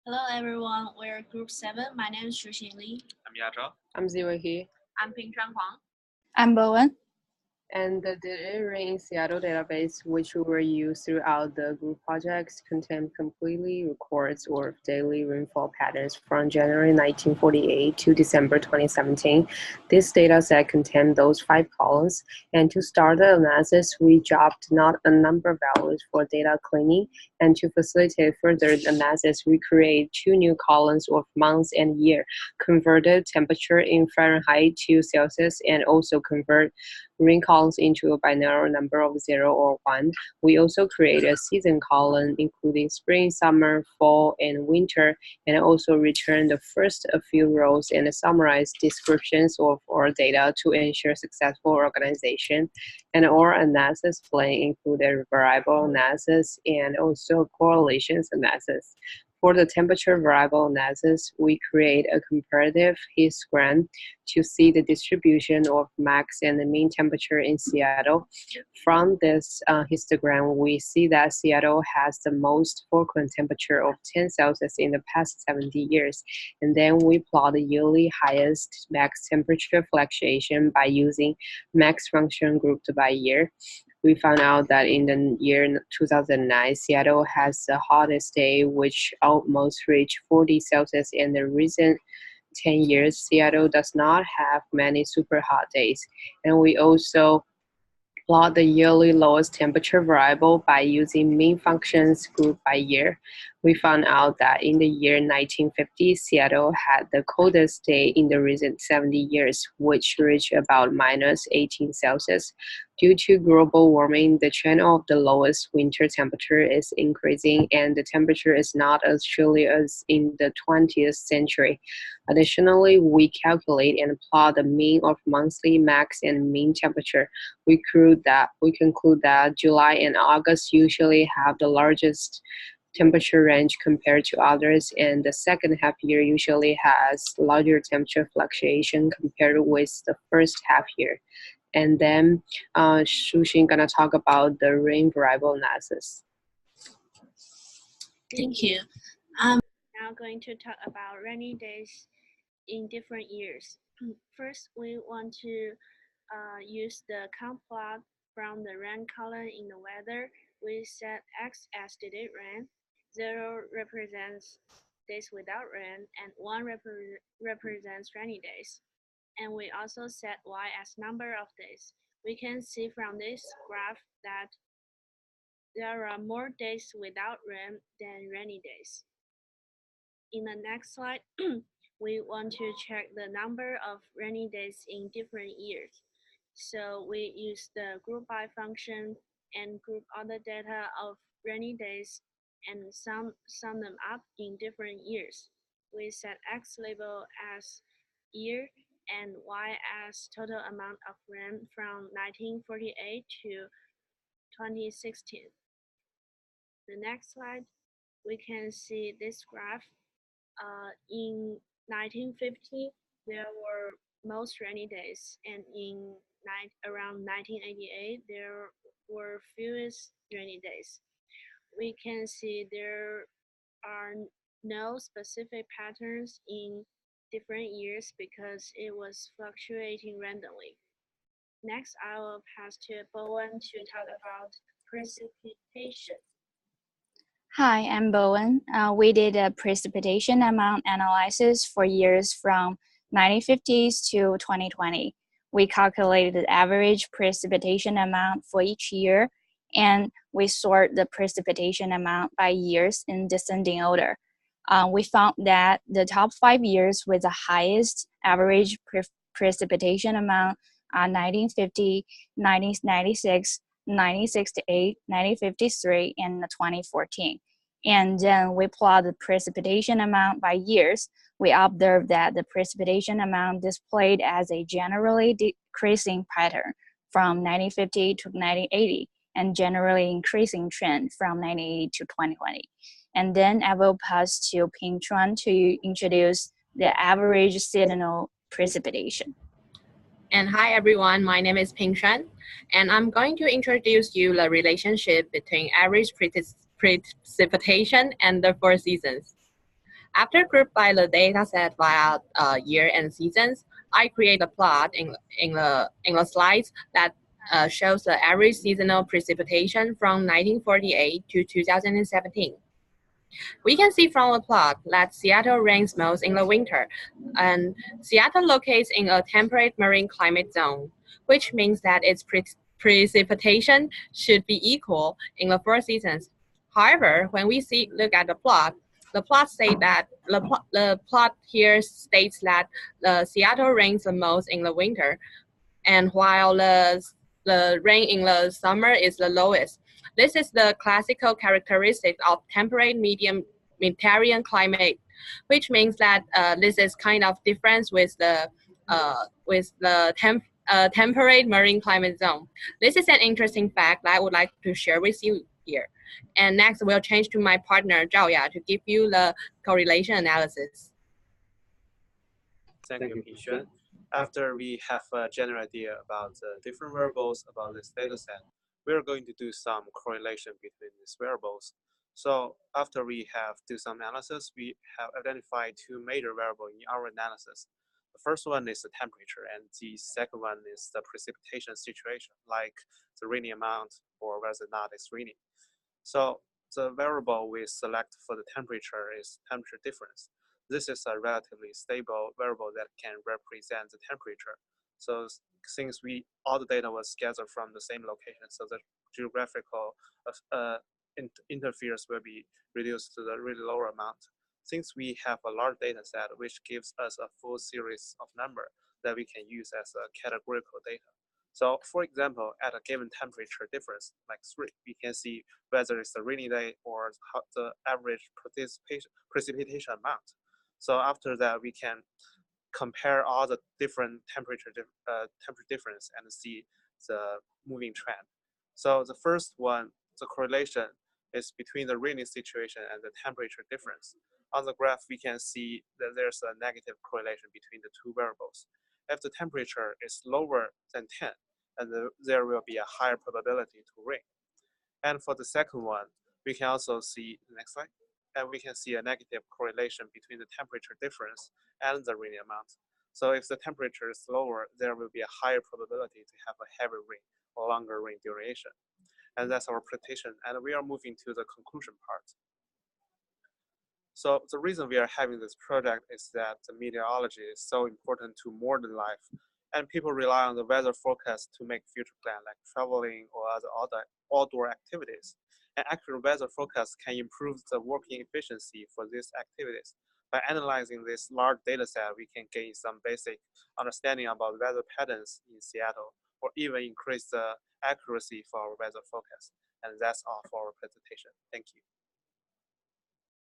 Hello everyone, we're Group 7. My name is Shuxin Li. I'm Yazhao. I'm Ziwei He. I'm Pingshan Huang. I'm Bowen. And the Did It Rain in Seattle database, which we will use throughout the group projects, contain completely records of daily rainfall patterns from January 1948 to December 2017. This data set contains those 5 columns, and to start the analysis, we dropped not a number values for data cleaning, and to facilitate further analysis, we create 2 new columns of months and year, converted temperature in Fahrenheit to Celsius, and also convert rain columns into a binary number of 0 or 1. We also create a season column including spring, summer, fall, and winter, and also return the first few rows and summarize descriptions of our data to ensure successful organization. And our analysis plan included variable analysis and also correlations analysis. For the temperature variable analysis, we create a comparative histogram to see the distribution of max and the mean temperature in Seattle. From this histogram, we see that Seattle has the most frequent temperature of 10 Celsius in the past 70 years. And then we plot the yearly highest max temperature fluctuation by using max function grouped by year. We found out that in the year 2009, Seattle has the hottest day, which almost reached 40 Celsius. In the recent 10 years, Seattle does not have many super hot days. And we also plot the yearly lowest temperature variable by using mean functions grouped by year. We found out that in the year 1950, Seattle had the coldest day in the recent 70 years, which reached about minus 18 Celsius. Due to global warming, the trend of the lowest winter temperature is increasing, and the temperature is not as chilly as in the 20th century. Additionally, we calculate and plot the mean of monthly max and mean temperature. We conclude that July and August usually have the largest temperature range compared to others, and the second half year usually has larger temperature fluctuation compared with the first half year. And then Shuxin gonna talk about the rain variable analysis. Thank you. I'm now going to talk about rainy days in different years. First, we want to use the count plot from the rain column in the weather. We set X as did-it rain, 0 represents days without rain, and 1 represents rainy days. And we also set Y as number of days. We can see from this graph that there are more days without rain than rainy days. In the next slide, we want to check the number of rainy days in different years. So we use the group by function and group all the data of rainy days and sum them up in different years. We set X label as year and Y as total amount of rain from 1948 to 2016. The next slide, we can see this graph. In 1950, there were most rainy days, and in around 1988, there were fewest rainy days. We can see there are no specific patterns in different years because it was fluctuating randomly. Next, I will pass to Bowen to talk about precipitation. Hi, I'm Bowen. We did a precipitation amount analysis for years from 1950s to 2020. We calculated the average precipitation amount for each year, and we sort the precipitation amount by years in descending order. We found that the top 5 years with the highest average precipitation amount are 1950, 1996, 1968, 1953, and 2014. And then we plot the precipitation amount by years. We observed that the precipitation amount displayed as a generally decreasing pattern from 1950 to 1980 and generally increasing trend from 1980 to 2020. And then I will pass to Pingshan to introduce the average seasonal precipitation. And hi everyone, my name is Pingshan, and I'm going to introduce you the relationship between average precipitation and the 4 seasons. After group by the dataset via year and seasons, I create a plot in the slides that shows the average seasonal precipitation from 1948 to 2017. We can see from the plot that Seattle rains most in the winter, and Seattle locates in a temperate marine climate zone, which means that its precipitation should be equal in the four seasons. However, when we look at the plot say that the plot here states that the Seattle rains the most in the winter, and while the rain in the summer is the lowest. This is the classical characteristic of temperate medium Mediterranean climate, which means that this is kind of difference with the temperate marine climate zone. This is an interesting fact that I would like to share with you here. And next, we'll change to my partner Zhao Ya to give you the correlation analysis. Thank you, Pingxuan. After we have a general idea about the different variables about this data set, we are going to do some correlation between these variables. So after we have do some analysis, we have identified two major variables in our analysis. The first one is the temperature, and the second one is the precipitation situation, like the raining amount or whether or not it's raining. So the variable we select for the temperature is temperature difference. This is a relatively stable variable that can represent the temperature. So since all the data was gathered from the same location, so the geographical interference will be reduced to the really lower amount. Since we have a large data set, which gives us a full series of number that we can use as a categorical data. So for example, at a given temperature difference, like 3, we can see whether it's a rainy day or the average precipitation amount. So after that, we can compare all the different temperature difference and see the moving trend. So the first one, the correlation is between the rainy situation and the temperature difference. On the graph, we can see that there's a negative correlation between the two variables. If the temperature is lower than 10, and there will be a higher probability to rain. And for the second one, we can also see the next slide, and we can see a negative correlation between the temperature difference and the rain amount. So if the temperature is lower, there will be a higher probability to have a heavy rain or longer rain duration. And that's our prediction. And we are moving to the conclusion part. So the reason we are having this project is that the meteorology is so important to modern life, and people rely on the weather forecast to make future plans like traveling or other outdoor activities. An accurate weather forecast can improve the working efficiency for these activities. By analyzing this large data set, we can gain some basic understanding about weather patterns in Seattle, or even increase the accuracy for our weather forecast. And that's all for our presentation. Thank you.